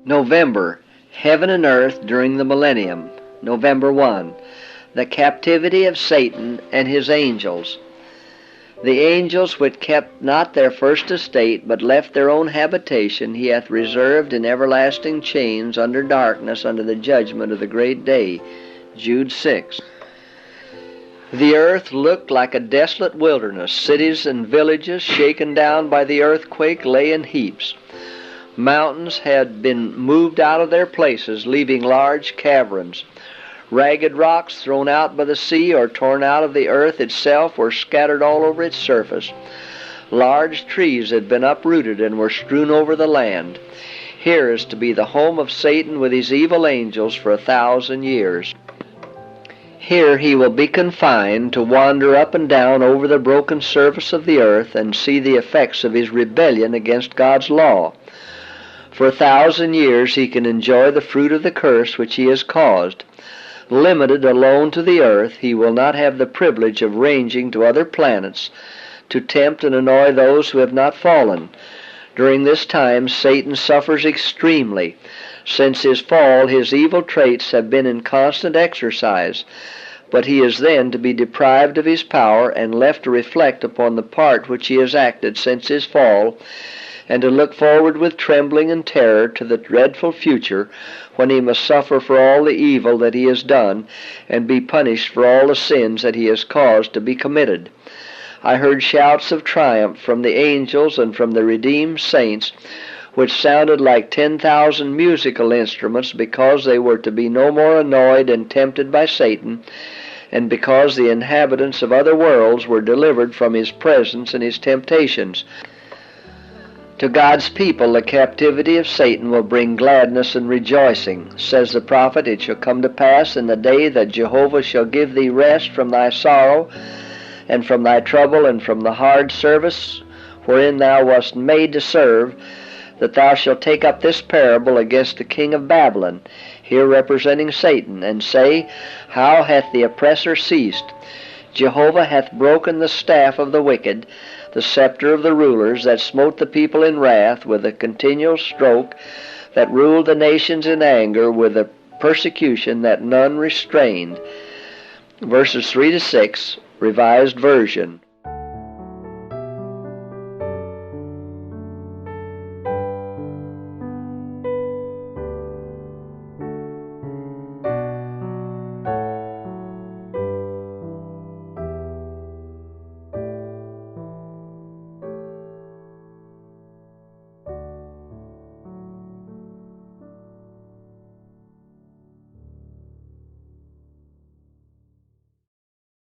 November, Heaven and Earth during the Millennium. November 1, the captivity of Satan and his angels. The angels which kept not their first estate, but left their own habitation, he hath reserved in everlasting chains under darkness, under the judgment of the great day. Jude 6. The earth looked like a desolate wilderness. Cities and villages, shaken down by the earthquake, lay in heaps. Mountains had been moved out of their places, leaving large caverns. Ragged rocks thrown out by the sea or torn out of the earth itself were scattered all over its surface. Large trees had been uprooted and were strewn over the land. Here is to be the home of Satan with his evil angels for 1,000 years. Here he will be confined to wander up and down over the broken surface of the earth and see the effects of his rebellion against God's law. For 1,000 years he can enjoy the fruit of the curse which he has caused. Limited alone to the earth, he will not have the privilege of ranging to other planets to tempt and annoy those who have not fallen. During this time Satan suffers extremely. Since his fall, his evil traits have been in constant exercise, but he is then to be deprived of his power and left to reflect upon the part which he has acted since his fall, and to look forward with trembling and terror to the dreadful future when he must suffer for all the evil that he has done and be punished for all the sins that he has caused to be committed. I heard shouts of triumph from the angels and from the redeemed saints, which sounded like 10,000 musical instruments, because they were to be no more annoyed and tempted by Satan, and because the inhabitants of other worlds were delivered from his presence and his temptations. To God's people the captivity of Satan will bring gladness and rejoicing. Says the prophet, "It shall come to pass in the day that Jehovah shall give thee rest from thy sorrow, and from thy trouble, and from the hard service wherein thou wast made to serve, that thou shalt take up this parable against the king of Babylon," here representing Satan, "and say, How hath the oppressor ceased? Jehovah hath broken the staff of the wicked, the scepter of the rulers, that smote the people in wrath with a continual stroke, that ruled the nations in anger with a persecution that none restrained." Verses 3 to 6, Revised Version.